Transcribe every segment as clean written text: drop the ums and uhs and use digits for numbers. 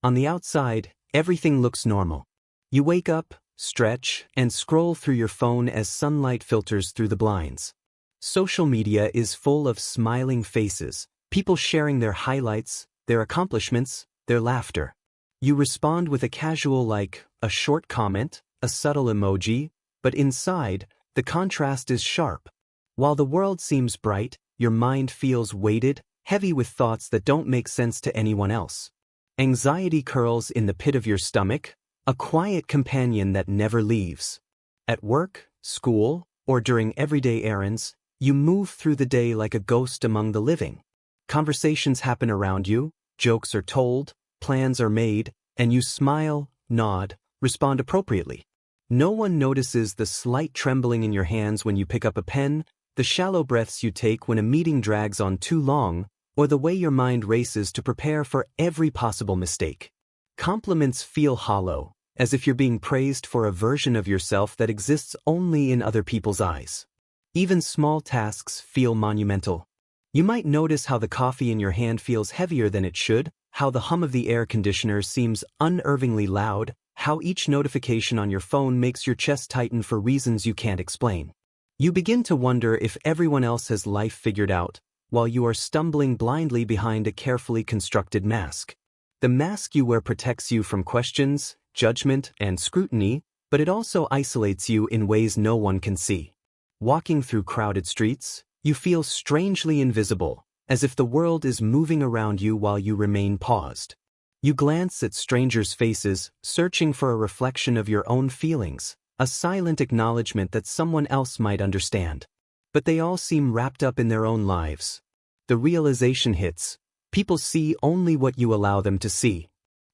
On the outside, everything looks normal. You wake up, stretch, and scroll through your phone as sunlight filters through the blinds. Social media is full of smiling faces, people sharing their highlights, their accomplishments, their laughter. You respond with a casual like, a short comment, a subtle emoji, but inside, the contrast is sharp. While the world seems bright, your mind feels weighted, heavy with thoughts that don't make sense to anyone else. Anxiety curls in the pit of your stomach, a quiet companion that never leaves. At work, school, or during everyday errands, you move through the day like a ghost among the living. Conversations happen around you, jokes are told, plans are made, and you smile, nod, respond appropriately. No one notices the slight trembling in your hands when you pick up a pen, the shallow breaths you take when a meeting drags on too long, or the way your mind races to prepare for every possible mistake. Compliments feel hollow, as if you're being praised for a version of yourself that exists only in other people's eyes. Even small tasks feel monumental. You might notice how the coffee in your hand feels heavier than it should, how the hum of the air conditioner seems unnervingly loud, how each notification on your phone makes your chest tighten for reasons you can't explain. You begin to wonder if everyone else has life figured out, while you are stumbling blindly behind a carefully constructed mask. The mask you wear protects you from questions, judgment, and scrutiny, but it also isolates you in ways no one can see. Walking through crowded streets, you feel strangely invisible, as if the world is moving around you while you remain paused. You glance at strangers' faces, searching for a reflection of your own feelings, a silent acknowledgement that someone else might understand. But they all seem wrapped up in their own lives. The realization hits. People see only what you allow them to see.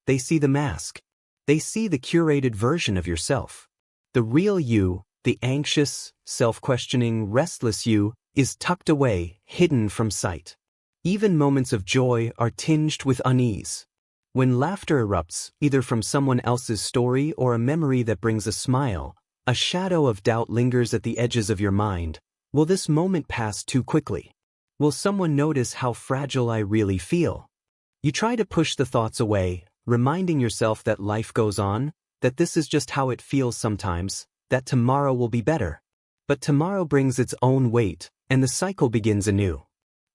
They see the mask. They see the curated version of yourself. The real you, the anxious, self-questioning, restless you, is tucked away, hidden from sight. Even moments of joy are tinged with unease. When laughter erupts, either from someone else's story or a memory that brings a smile, a shadow of doubt lingers at the edges of your mind. Will this moment pass too quickly? Will someone notice how fragile I really feel? You try to push the thoughts away, reminding yourself that life goes on, that this is just how it feels sometimes, that tomorrow will be better. But tomorrow brings its own weight, and the cycle begins anew.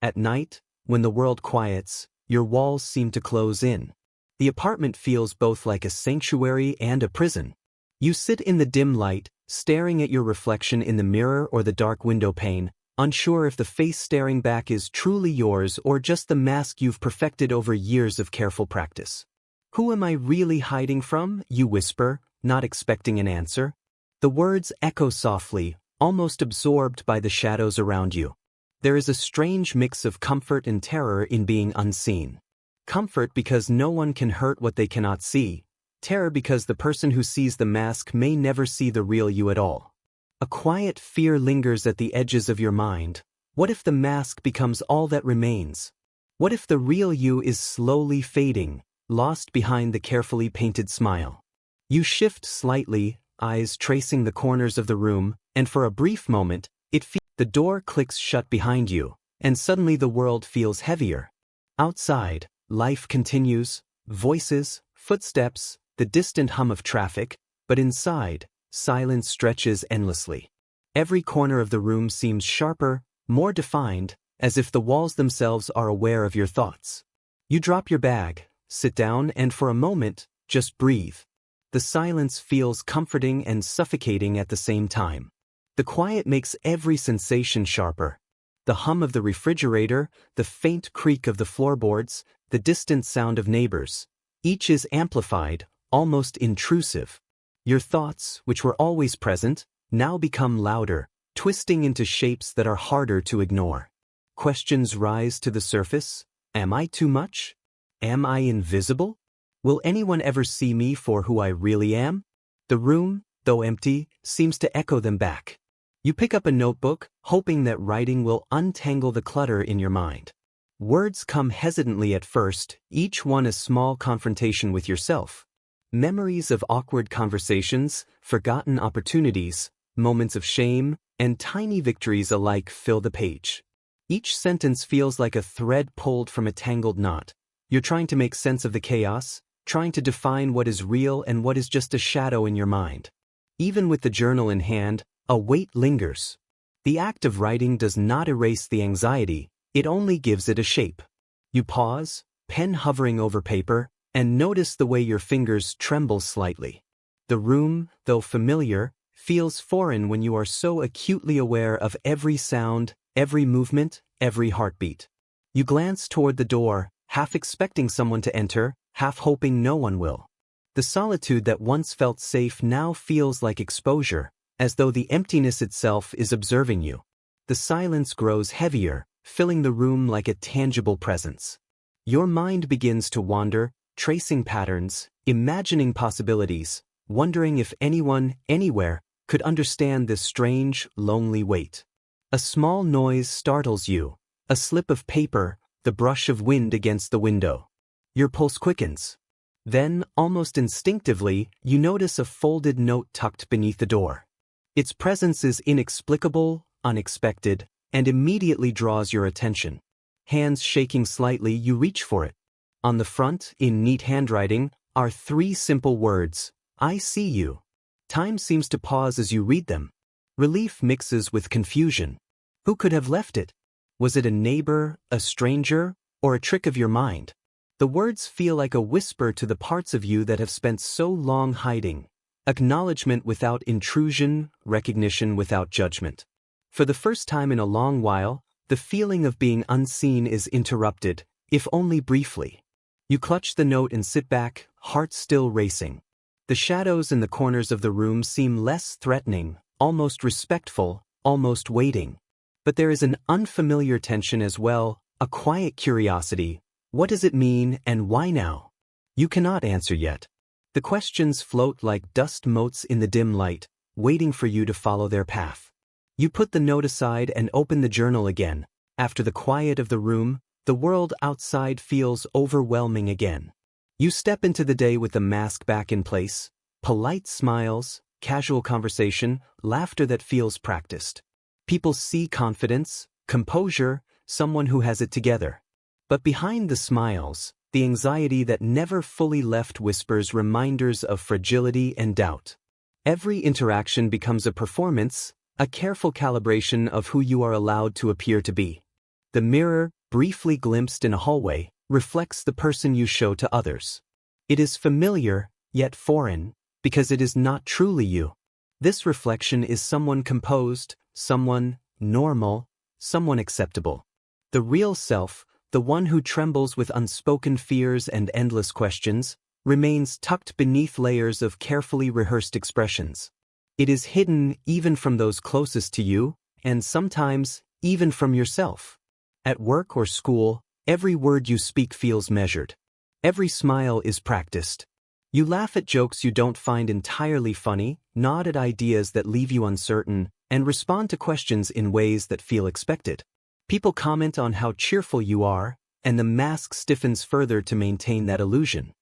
At night, when the world quiets, your walls seem to close in. The apartment feels both like a sanctuary and a prison. You sit in the dim light, staring at your reflection in the mirror or the dark window pane, unsure if the face staring back is truly yours or just the mask you've perfected over years of careful practice. Who am I really hiding from? You whisper, not expecting an answer. The words echo softly, almost absorbed by the shadows around you. There is a strange mix of comfort and terror in being unseen. Comfort because no one can hurt what they cannot see. Terror because the person who sees the mask may never see the real you at all. A quiet fear lingers at the edges of your mind. What if the mask becomes all that remains? What if the real you is slowly fading, lost behind the carefully painted smile? You shift slightly, eyes tracing the corners of the room, and for a brief moment, the door clicks shut behind you, and suddenly the world feels heavier. Outside, life continues, voices, footsteps, the distant hum of traffic, but inside, silence stretches endlessly. Every corner of the room seems sharper, more defined, as if the walls themselves are aware of your thoughts. You drop your bag, sit down, and for a moment, just breathe. The silence feels comforting and suffocating at the same time. The quiet makes every sensation sharper. The hum of the refrigerator, the faint creak of the floorboards, the distant sound of neighbors. Each is amplified, almost intrusive. Your thoughts, which were always present, now become louder, twisting into shapes that are harder to ignore. Questions rise to the surface. Am I too much? Am I invisible? Will anyone ever see me for who I really am? The room, though empty, seems to echo them back. You pick up a notebook, hoping that writing will untangle the clutter in your mind. Words come hesitantly at first, each one a small confrontation with yourself. Memories of awkward conversations, forgotten opportunities, moments of shame, and tiny victories alike fill the page. Each sentence feels like a thread pulled from a tangled knot. You're trying to make sense of the chaos, trying to define what is real and what is just a shadow in your mind. Even with the journal in hand, a weight lingers. The act of writing does not erase the anxiety, it only gives it a shape. You pause, pen hovering over paper, and notice the way your fingers tremble slightly. The room, though familiar, feels foreign when you are so acutely aware of every sound, every movement, every heartbeat. You glance toward the door, half expecting someone to enter, half hoping no one will. The solitude that once felt safe now feels like exposure, as though the emptiness itself is observing you. The silence grows heavier, filling the room like a tangible presence. Your mind begins to wander, tracing patterns, imagining possibilities, wondering if anyone, anywhere, could understand this strange, lonely weight. A small noise startles you, a slip of paper, the brush of wind against the window. Your pulse quickens. Then, almost instinctively, you notice a folded note tucked beneath the door. Its presence is inexplicable, unexpected, and immediately draws your attention. Hands shaking slightly, you reach for it. On the front, in neat handwriting, are 3 simple words: I see you. Time seems to pause as you read them. Relief mixes with confusion. Who could have left it? Was it a neighbor, a stranger, or a trick of your mind? The words feel like a whisper to the parts of you that have spent so long hiding. Acknowledgement without intrusion, recognition without judgment. For the first time in a long while, the feeling of being unseen is interrupted, if only briefly. You clutch the note and sit back, heart still racing. The shadows in the corners of the room seem less threatening, almost respectful, almost waiting. But there is an unfamiliar tension as well, a quiet curiosity. What does it mean, and why now? You cannot answer yet. The questions float like dust motes in the dim light, waiting for you to follow their path. You put the note aside and open the journal again. After the quiet of the room, the world outside feels overwhelming again. You step into the day with the mask back in place, polite smiles, casual conversation, laughter that feels practiced. People see confidence, composure, someone who has it together. But behind the smiles, the anxiety that never fully left whispers reminders of fragility and doubt. Every interaction becomes a performance, a careful calibration of who you are allowed to appear to be. The mirror, briefly glimpsed in a hallway, reflects the person you show to others. It is familiar, yet foreign, because it is not truly you. This reflection is someone composed, someone normal, someone acceptable. The real self, the one who trembles with unspoken fears and endless questions, remains tucked beneath layers of carefully rehearsed expressions. It is hidden even from those closest to you, and sometimes even from yourself. At work or school, every word you speak feels measured. Every smile is practiced. You laugh at jokes you don't find entirely funny, nod at ideas that leave you uncertain, and respond to questions in ways that feel expected. People comment on how cheerful you are, and the mask stiffens further to maintain that illusion.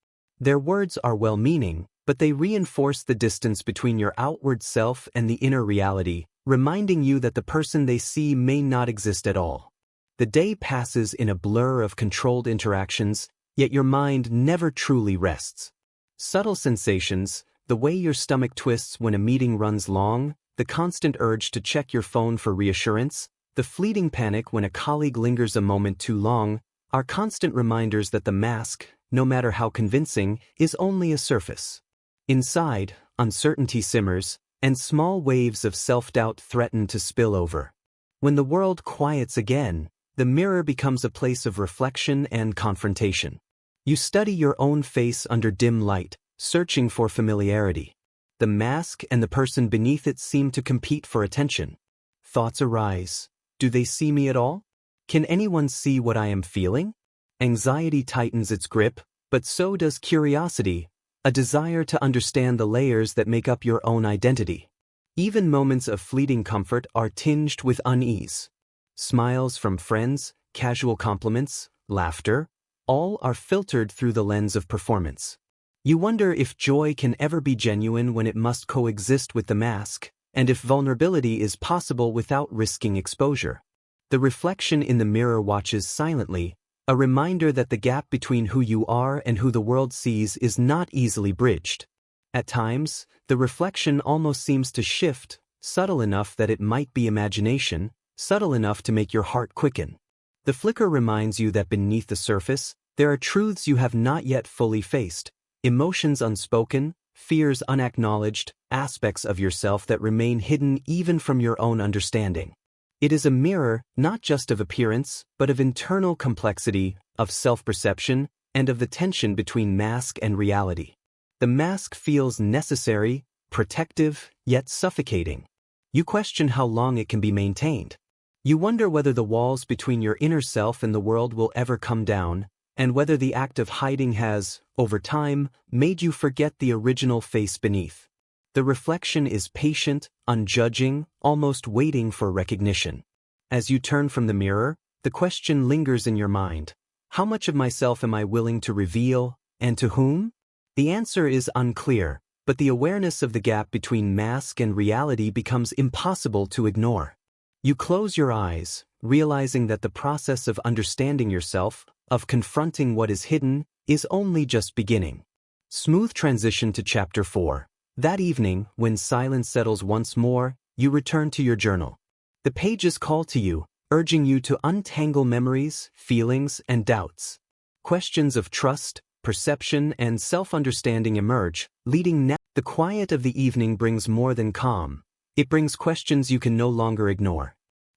Their words are well-meaning, but they reinforce the distance between your outward self and the inner reality, reminding you that the person they see may not exist at all. The day passes in a blur of controlled interactions, yet your mind never truly rests. Subtle sensations, the way your stomach twists when a meeting runs long, the constant urge to check your phone for reassurance, the fleeting panic when a colleague lingers a moment too long, are constant reminders that the mask, no matter how convincing, is only a surface. Inside, uncertainty simmers, and small waves of self-doubt threaten to spill over. When the world quiets again, the mirror becomes a place of reflection and confrontation. You study your own face under dim light, searching for familiarity. The mask and the person beneath it seem to compete for attention. Thoughts arise. Do they see me at all? Can anyone see what I am feeling? Anxiety tightens its grip, but so does curiosity, a desire to understand the layers that make up your own identity. Even moments of fleeting comfort are tinged with unease. Smiles from friends, casual compliments, laughter, all are filtered through the lens of performance. You wonder if joy can ever be genuine when it must coexist with the mask, and if vulnerability is possible without risking exposure. The reflection in the mirror watches silently, A reminder that the gap between who you are and who the world sees is not easily bridged. At times, the reflection almost seems to shift, subtle enough that it might be imagination, subtle enough to make your heart quicken. The flicker reminds you that beneath the surface, there are truths you have not yet fully faced, emotions unspoken, fears unacknowledged, aspects of yourself that remain hidden even from your own understanding. It is a mirror, not just of appearance, but of internal complexity, of self-perception, and of the tension between mask and reality. The mask feels necessary, protective, yet suffocating. You question how long it can be maintained. You wonder whether the walls between your inner self and the world will ever come down, and whether the act of hiding has, over time, made you forget the original face beneath. The reflection is patient, unjudging, almost waiting for recognition. As you turn from the mirror, the question lingers in your mind. How much of myself am I willing to reveal, and to whom? The answer is unclear, but the awareness of the gap between mask and reality becomes impossible to ignore. You close your eyes, realizing that the process of understanding yourself, of confronting what is hidden, is only just beginning. Smooth transition to Chapter 4. That evening, when silence settles once more, you return to your journal. The pages call to you, urging you to untangle memories, feelings, and doubts. Questions of trust, perception, and self-understanding emerge, leading now. The quiet of the evening brings more than calm. It brings questions you can no longer ignore.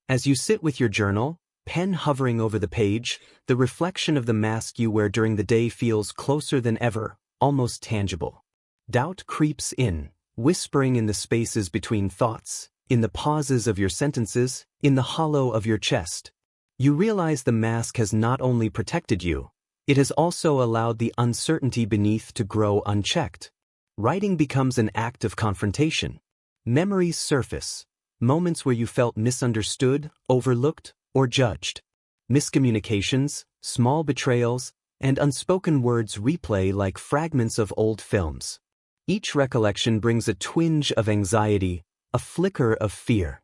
As you sit with your journal, pen hovering over the page, the reflection of the mask you wear during the day feels closer than ever, almost tangible. Doubt creeps in, whispering in the spaces between thoughts, in the pauses of your sentences, in the hollow of your chest. You realize the mask has not only protected you, it has also allowed the uncertainty beneath to grow unchecked. Writing becomes an act of confrontation. Memories surface, moments where you felt misunderstood, overlooked, or judged. Miscommunications, small betrayals, and unspoken words replay like fragments of old films. Each recollection brings a twinge of anxiety, a flicker of fear.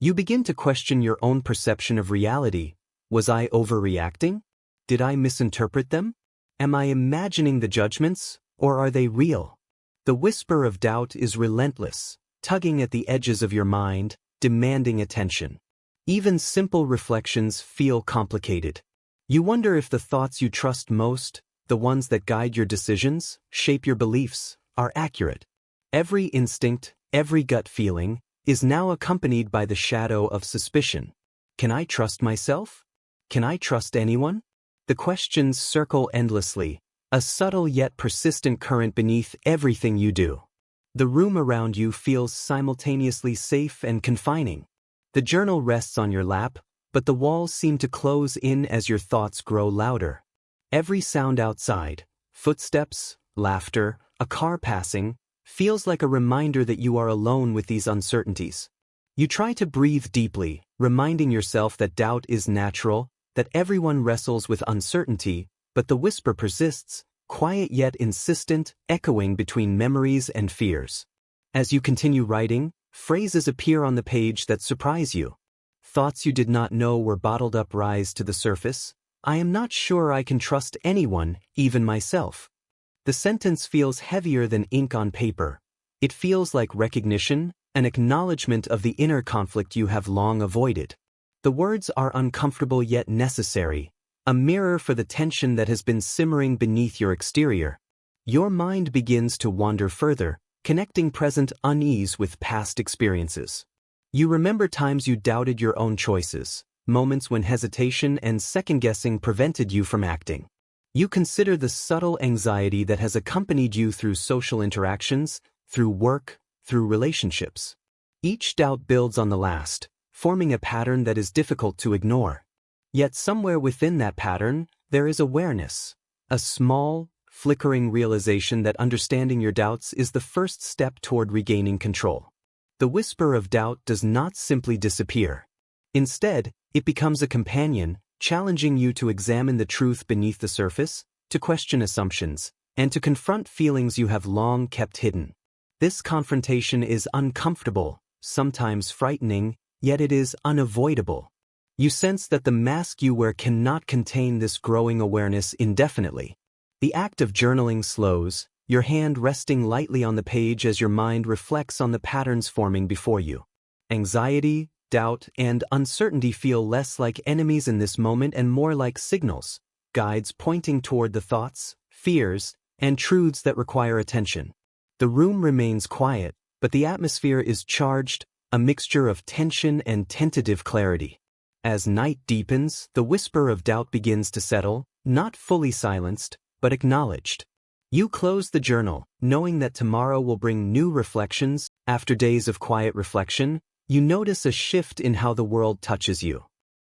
You begin to question your own perception of reality. Was I overreacting? Did I misinterpret them? Am I imagining the judgments, or are they real? The whisper of doubt is relentless, tugging at the edges of your mind, demanding attention. Even simple reflections feel complicated. You wonder if the thoughts you trust most, the ones that guide your decisions, shape your beliefs, are accurate. Every instinct, every gut feeling, is now accompanied by the shadow of suspicion. Can I trust myself? Can I trust anyone? The questions circle endlessly, a subtle yet persistent current beneath everything you do. The room around you feels simultaneously safe and confining. The journal rests on your lap, but the walls seem to close in as your thoughts grow louder. Every sound outside, footsteps, laughter, a car passing, feels like a reminder that you are alone with these uncertainties. You try to breathe deeply, reminding yourself that doubt is natural, that everyone wrestles with uncertainty, but the whisper persists, quiet yet insistent, echoing between memories and fears. As you continue writing, phrases appear on the page that surprise you. Thoughts you did not know were bottled up rise to the surface. I am not sure I can trust anyone, even myself. The sentence feels heavier than ink on paper. It feels like recognition, an acknowledgement of the inner conflict you have long avoided. The words are uncomfortable yet necessary, a mirror for the tension that has been simmering beneath your exterior. Your mind begins to wander further, connecting present unease with past experiences. You remember times you doubted your own choices, moments when hesitation and second-guessing prevented you from acting. You consider the subtle anxiety that has accompanied you through social interactions, through work, through relationships. Each doubt builds on the last, forming a pattern that is difficult to ignore. Yet somewhere within that pattern, there is awareness, a small, flickering realization that understanding your doubts is the first step toward regaining control. The whisper of doubt does not simply disappear. Instead, it becomes a companion, challenging you to examine the truth beneath the surface, to question assumptions, and to confront feelings you have long kept hidden. This confrontation is uncomfortable, sometimes frightening, yet it is unavoidable. You sense that the mask you wear cannot contain this growing awareness indefinitely. The act of journaling slows, your hand resting lightly on the page as your mind reflects on the patterns forming before you. Anxiety, doubt, and uncertainty feel less like enemies in this moment and more like signals, guides pointing toward the thoughts, fears, and truths that require attention. The room remains quiet, but the atmosphere is charged, a mixture of tension and tentative clarity. As night deepens, the whisper of doubt begins to settle, not fully silenced, but acknowledged. You close the journal, knowing that tomorrow will bring new reflections. After days of quiet reflection, you notice a shift in how the world touches you.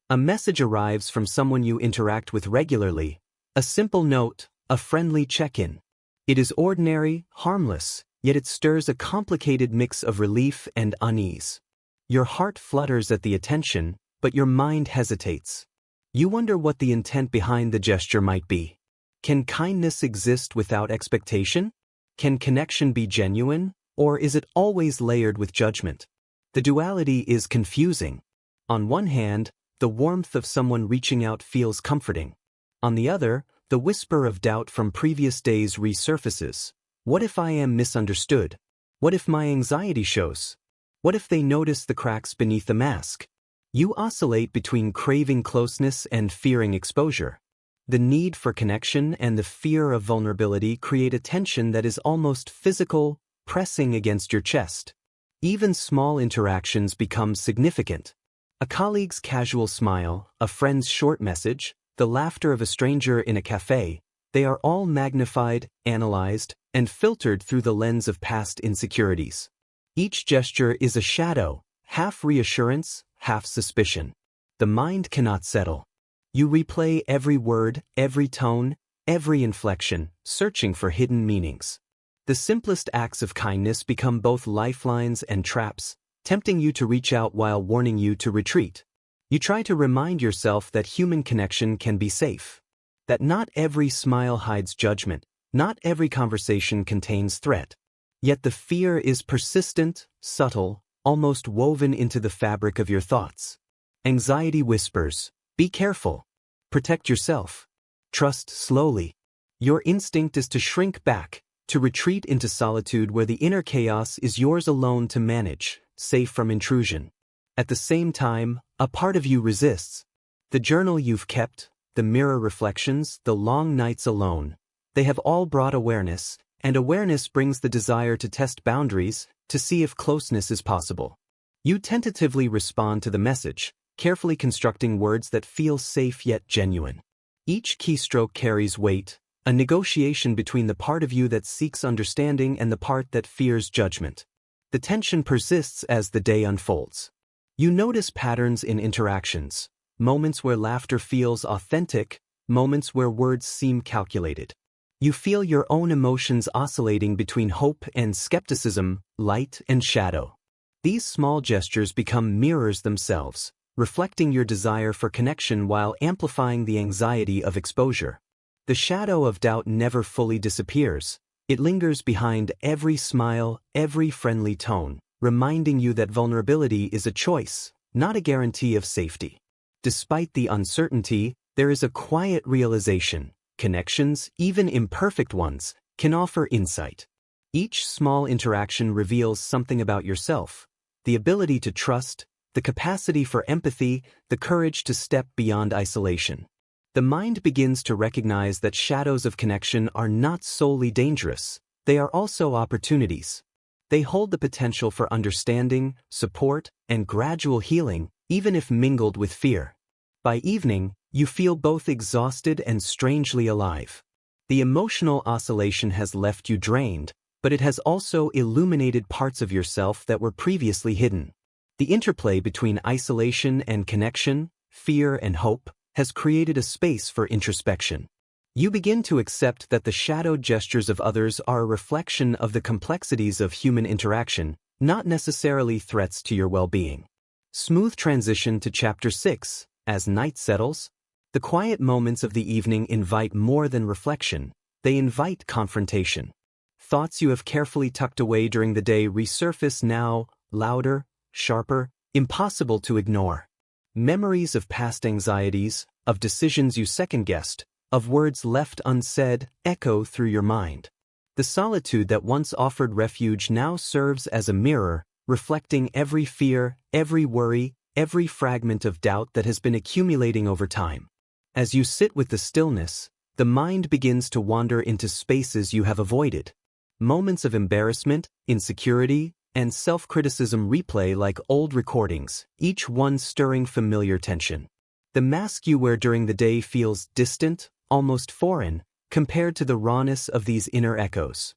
A message arrives from someone you interact with regularly, a simple note, a friendly check-in. It is ordinary, harmless, yet it stirs a complicated mix of relief and unease. Your heart flutters at the attention, but your mind hesitates. You wonder what the intent behind the gesture might be. Can kindness exist without expectation? Can connection be genuine, or is it always layered with judgment? The duality is confusing. On one hand, the warmth of someone reaching out feels comforting. On the other, the whisper of doubt from previous days resurfaces. What if I am misunderstood? What if my anxiety shows? What if they notice the cracks beneath the mask? You oscillate between craving closeness and fearing exposure. The need for connection and the fear of vulnerability create a tension that is almost physical, pressing against your chest. Even small interactions become significant. A colleague's casual smile, a friend's short message, the laughter of a stranger in a cafe, they are all magnified, analyzed, and filtered through the lens of past insecurities. Each gesture is a shadow, half reassurance, half suspicion. The mind cannot settle. You replay every word, every tone, every inflection, searching for hidden meanings. The simplest acts of kindness become both lifelines and traps, tempting you to reach out while warning you to retreat. You try to remind yourself that human connection can be safe, that not every smile hides judgment, not every conversation contains threat. Yet the fear is persistent, subtle, almost woven into the fabric of your thoughts. Anxiety whispers, "Be careful. Protect yourself. Trust slowly." Your instinct is to shrink back, to retreat into solitude where the inner chaos is yours alone to manage, safe from intrusion. At the same time, a part of you resists. The journal you've kept, the mirror reflections, the long nights alone, they have all brought awareness, and awareness brings the desire to test boundaries, to see if closeness is possible. You tentatively respond to the message, carefully constructing words that feel safe yet genuine. Each keystroke carries weight, a negotiation between the part of you that seeks understanding and the part that fears judgment. The tension persists as the day unfolds. You notice patterns in interactions, moments where laughter feels authentic, moments where words seem calculated. You feel your own emotions oscillating between hope and skepticism, light and shadow. These small gestures become mirrors themselves, reflecting your desire for connection while amplifying the anxiety of exposure. The shadow of doubt never fully disappears. It lingers behind every smile, every friendly tone, reminding you that vulnerability is a choice, not a guarantee of safety. Despite the uncertainty, there is a quiet realization. Connections, even imperfect ones, can offer insight. Each small interaction reveals something about yourself, the ability to trust, the capacity for empathy, the courage to step beyond isolation. The mind begins to recognize that shadows of connection are not solely dangerous, they are also opportunities. They hold the potential for understanding, support, and gradual healing, even if mingled with fear. By evening, you feel both exhausted and strangely alive. The emotional oscillation has left you drained, but it has also illuminated parts of yourself that were previously hidden. The interplay between isolation and connection, fear and hope, has created a space for introspection. You begin to accept that the shadowed gestures of others are a reflection of the complexities of human interaction, not necessarily threats to your well-being. Smooth transition to Chapter 6. As night settles, the quiet moments of the evening invite more than reflection, they invite confrontation. Thoughts you have carefully tucked away during the day resurface now, louder, sharper, impossible to ignore. Memories of past anxieties, of decisions you second-guessed, of words left unsaid, echo through your mind. The solitude that once offered refuge now serves as a mirror, reflecting every fear, every worry, every fragment of doubt that has been accumulating over time. As you sit with the stillness, the mind begins to wander into spaces you have avoided. Moments of embarrassment, insecurity, and self-criticism replay like old recordings, each one stirring familiar tension. The mask you wear during the day feels distant, almost foreign, compared to the rawness of these inner echoes.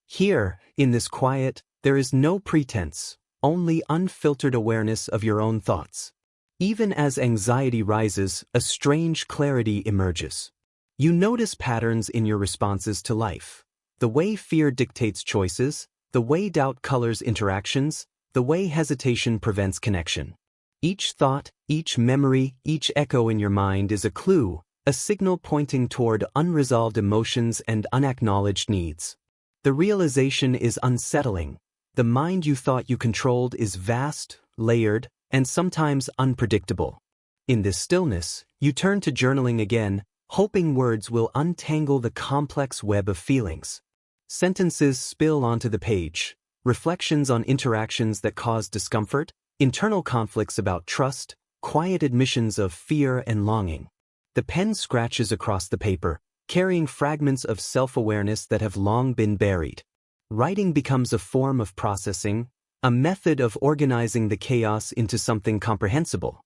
Here, in this quiet, there is no pretense, only unfiltered awareness of your own thoughts. Even as anxiety rises, a strange clarity emerges. You notice patterns in your responses to life. The way fear dictates choices, the way doubt colors interactions, the way hesitation prevents connection. Each thought, each memory, each echo in your mind is a clue, a signal pointing toward unresolved emotions and unacknowledged needs. The realization is unsettling. The mind you thought you controlled is vast, layered, and sometimes unpredictable. In this stillness, you turn to journaling again, hoping words will untangle the complex web of feelings. Sentences spill onto the page, reflections on interactions that cause discomfort, internal conflicts about trust, quiet admissions of fear and longing. The pen scratches across the paper, carrying fragments of self-awareness that have long been buried. Writing becomes a form of processing, a method of organizing the chaos into something comprehensible.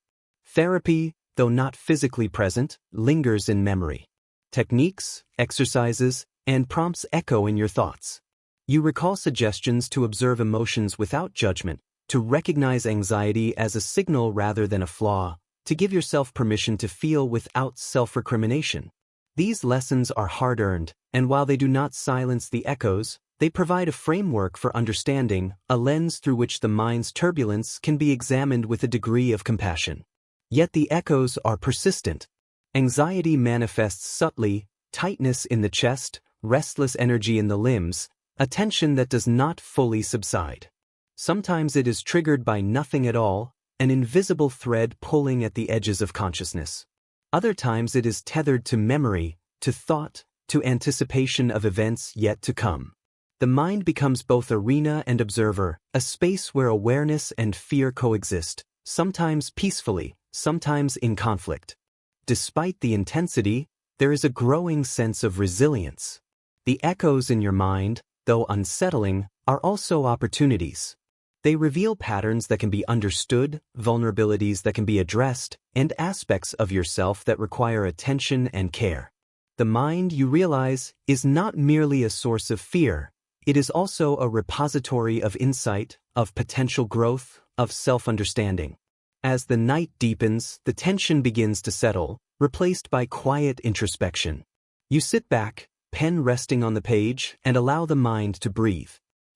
Therapy, though not physically present, lingers in memory. Techniques, exercises, and prompts echo in your thoughts. You recall suggestions to observe emotions without judgment, to recognize anxiety as a signal rather than a flaw, to give yourself permission to feel without self-recrimination. These lessons are hard-earned, and while they do not silence the echoes, they provide a framework for understanding, a lens through which the mind's turbulence can be examined with a degree of compassion. Yet the echoes are persistent. Anxiety manifests subtly, tightness in the chest, restless energy in the limbs, a tension that does not fully subside. Sometimes it is triggered by nothing at all, an invisible thread pulling at the edges of consciousness. Other times it is tethered to memory, to thought, to anticipation of events yet to come. The mind becomes both arena and observer, a space where awareness and fear coexist, sometimes peacefully, sometimes in conflict. Despite the intensity, there is a growing sense of resilience. The echoes in your mind, though unsettling, are also opportunities. They reveal patterns that can be understood, vulnerabilities that can be addressed, and aspects of yourself that require attention and care. The mind, you realize, is not merely a source of fear. It is also a repository of insight, of potential growth, of self-understanding. As the night deepens, the tension begins to settle, replaced by quiet introspection. You sit back, pen resting on the page, and allow the mind to breathe.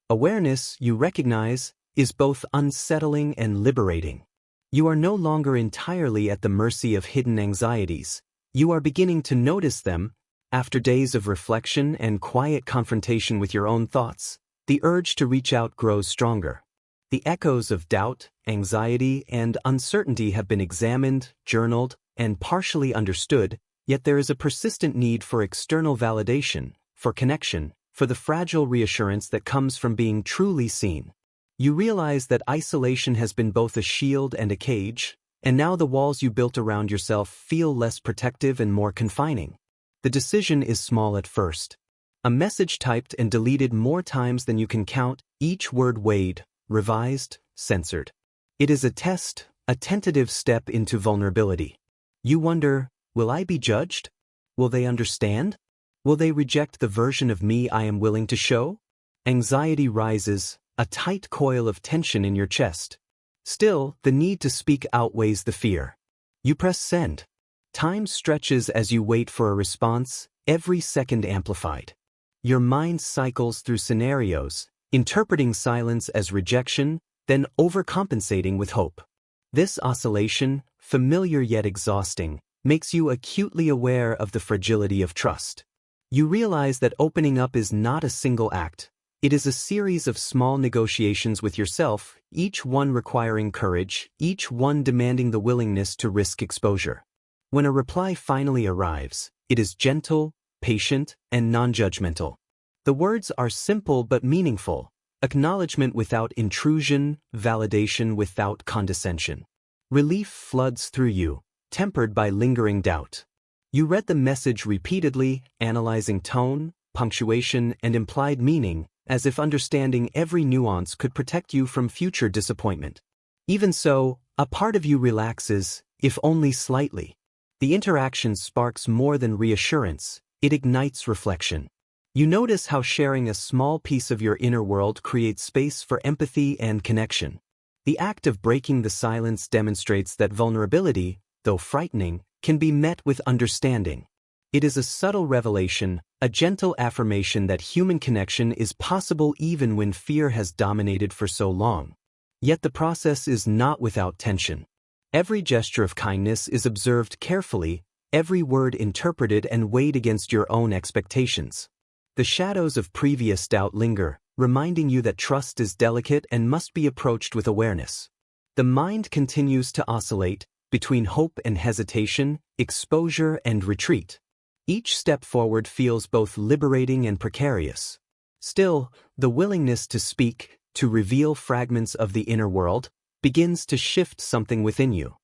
Awareness, you recognize, is both unsettling and liberating. You are no longer entirely at the mercy of hidden anxieties. You are beginning to notice them. After days of reflection and quiet confrontation with your own thoughts, the urge to reach out grows stronger. The echoes of doubt, anxiety, and uncertainty have been examined, journaled, and partially understood, yet there is a persistent need for external validation, for connection, for the fragile reassurance that comes from being truly seen. You realize that isolation has been both a shield and a cage, and now the walls you built around yourself feel less protective and more confining. The decision is small at first. A message typed and deleted more times than you can count, each word weighed, revised, censored. It is a test, a tentative step into vulnerability. You wonder, will I be judged? Will they understand? Will they reject the version of me I am willing to show? Anxiety rises, a tight coil of tension in your chest. Still, the need to speak outweighs the fear. You press send. Time stretches as you wait for a response, every second amplified. Your mind cycles through scenarios, interpreting silence as rejection, then overcompensating with hope. This oscillation, familiar yet exhausting, makes you acutely aware of the fragility of trust. You realize that opening up is not a single act. It is a series of small negotiations with yourself, each one requiring courage, each one demanding the willingness to risk exposure. When a reply finally arrives, it is gentle, patient, and non-judgmental. The words are simple but meaningful, acknowledgement without intrusion, validation without condescension. Relief floods through you, tempered by lingering doubt. You read the message repeatedly, analyzing tone, punctuation, and implied meaning, as if understanding every nuance could protect you from future disappointment. Even so, a part of you relaxes, if only slightly. The interaction sparks more than reassurance, it ignites reflection. You notice how sharing a small piece of your inner world creates space for empathy and connection. The act of breaking the silence demonstrates that vulnerability, though frightening, can be met with understanding. It is a subtle revelation, a gentle affirmation that human connection is possible even when fear has dominated for so long. Yet the process is not without tension. Every gesture of kindness is observed carefully, every word interpreted and weighed against your own expectations. The shadows of previous doubt linger, reminding you that trust is delicate and must be approached with awareness. The mind continues to oscillate between hope and hesitation, exposure and retreat. Each step forward feels both liberating and precarious. Still, the willingness to speak, to reveal fragments of the inner world, begins to shift something within you.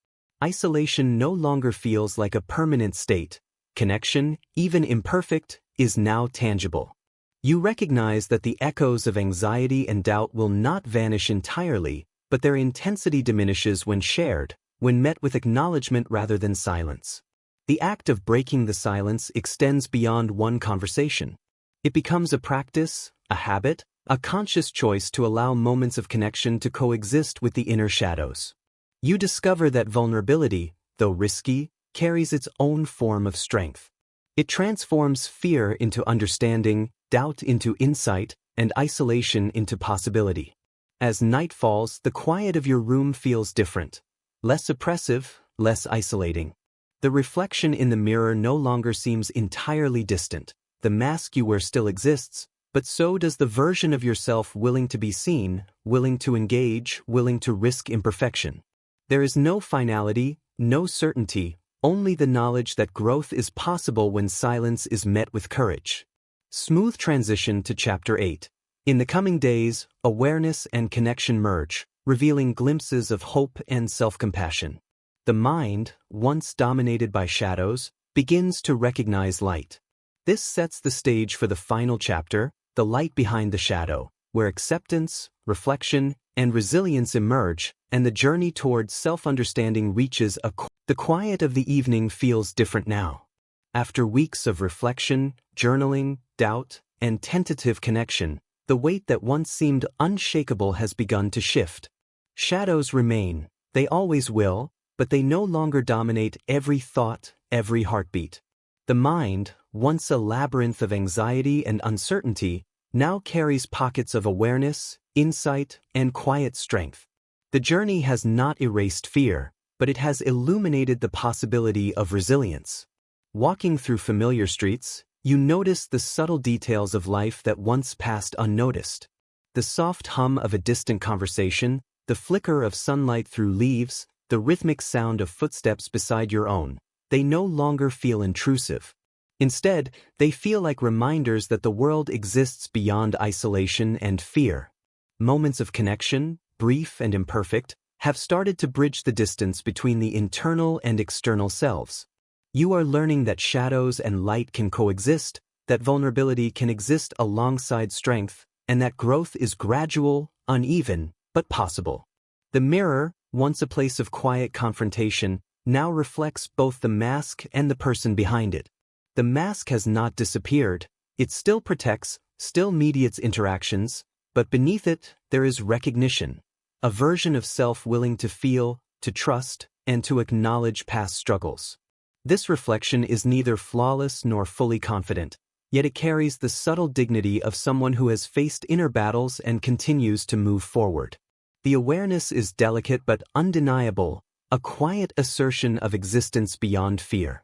Isolation no longer feels like a permanent state. Connection, even imperfect, is now tangible. You recognize that the echoes of anxiety and doubt will not vanish entirely, but their intensity diminishes when shared, when met with acknowledgement rather than silence. The act of breaking the silence extends beyond one conversation. It becomes a practice, a habit, a conscious choice to allow moments of connection to coexist with the inner shadows. You discover that vulnerability, though risky, carries its own form of strength. It transforms fear into understanding, doubt into insight, and isolation into possibility. As night falls, the quiet of your room feels different. Less oppressive, less isolating. The reflection in the mirror no longer seems entirely distant. The mask you wear still exists, but so does the version of yourself willing to be seen, willing to engage, willing to risk imperfection. There is no finality, no certainty, only the knowledge that growth is possible when silence is met with courage. Smooth transition to Chapter 8. In the coming days, awareness and connection merge, revealing glimpses of hope and self-compassion. The mind, once dominated by shadows, begins to recognize light. This sets the stage for the final chapter, the light behind the shadow, where acceptance, reflection, and resilience emerge, and the journey towards self-understanding reaches The quiet of the evening feels different now. After weeks of reflection, journaling, doubt, and tentative connection, the weight that once seemed unshakable has begun to shift. Shadows remain, they always will, but they no longer dominate every thought, every heartbeat. The mind, once a labyrinth of anxiety and uncertainty, now carries pockets of awareness, insight, and quiet strength. The journey has not erased fear, but it has illuminated the possibility of resilience. Walking through familiar streets, you notice the subtle details of life that once passed unnoticed. The soft hum of a distant conversation, the flicker of sunlight through leaves, the rhythmic sound of footsteps beside your own, they no longer feel intrusive. Instead, they feel like reminders that the world exists beyond isolation and fear. Moments of connection, brief and imperfect, have started to bridge the distance between the internal and external selves. You are learning that shadows and light can coexist, that vulnerability can exist alongside strength, and that growth is gradual, uneven, but possible. The mirror, once a place of quiet confrontation, now reflects both the mask and the person behind it. The mask has not disappeared, it still protects, still mediates interactions, but beneath it, there is recognition. A version of self willing to feel, to trust, and to acknowledge past struggles. This reflection is neither flawless nor fully confident, yet it carries the subtle dignity of someone who has faced inner battles and continues to move forward. The awareness is delicate but undeniable, a quiet assertion of existence beyond fear.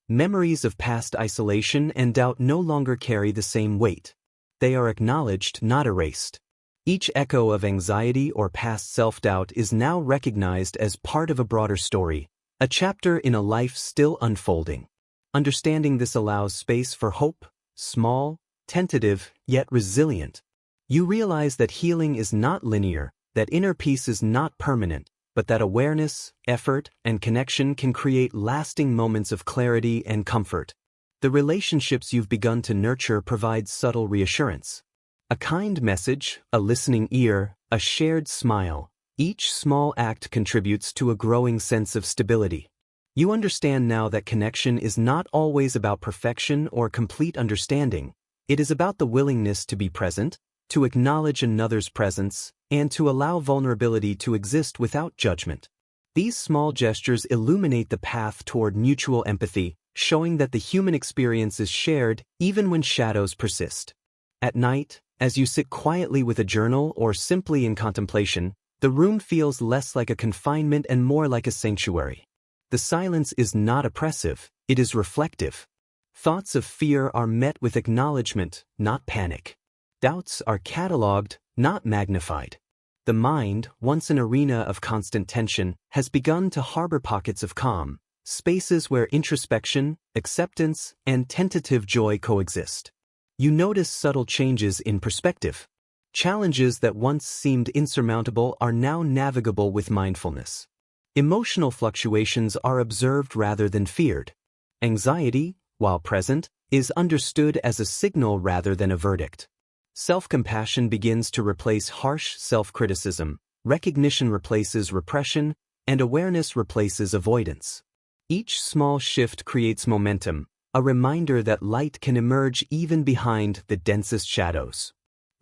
Memories of past isolation and doubt no longer carry the same weight. they are acknowledged, not erased. Each echo of anxiety or past self-doubt is now recognized as part of a broader story, a chapter in a life still unfolding. Understanding this allows space for hope, small, tentative, yet resilient. You realize that healing is not linear, that inner peace is not permanent, but that awareness, effort, and connection can create lasting moments of clarity and comfort. The relationships you've begun to nurture provide subtle reassurance. A kind message, a listening ear, a shared smile, each small act contributes to a growing sense of stability. You understand now that connection is not always about perfection or complete understanding. It is about the willingness to be present, to acknowledge another's presence, and to allow vulnerability to exist without judgment. These small gestures illuminate the path toward mutual empathy, showing that the human experience is shared even when shadows persist. At night, as you sit quietly with a journal or simply in contemplation, the room feels less like a confinement and more like a sanctuary. The silence is not oppressive, it is reflective. Thoughts of fear are met with acknowledgement, not panic. Doubts are catalogued, not magnified. The mind, once an arena of constant tension, has begun to harbor pockets of calm, spaces where introspection, acceptance, and tentative joy coexist. You notice subtle changes in perspective. Challenges that once seemed insurmountable are now navigable with mindfulness. Emotional fluctuations are observed rather than feared. Anxiety, while present, is understood as a signal rather than a verdict. Self-compassion begins to replace harsh self-criticism, recognition replaces repression, and awareness replaces avoidance. Each small shift creates momentum, a reminder that light can emerge even behind the densest shadows.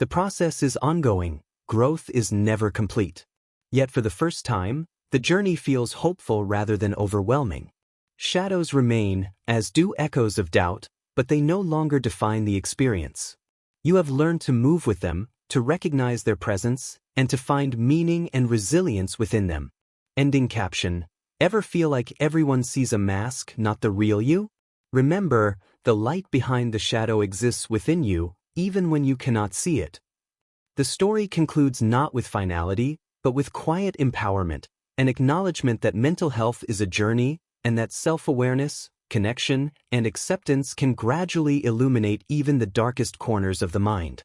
The process is ongoing, growth is never complete. Yet for the first time, the journey feels hopeful rather than overwhelming. Shadows remain, as do echoes of doubt, but they no longer define the experience. You have learned to move with them, to recognize their presence, and to find meaning and resilience within them. Ending caption: ever feel like everyone sees a mask, not the real you? Remember, the light behind the shadow exists within you, even when you cannot see it. The story concludes not with finality, but with quiet empowerment, an acknowledgement that mental health is a journey, and that self-awareness, connection, and acceptance can gradually illuminate even the darkest corners of the mind.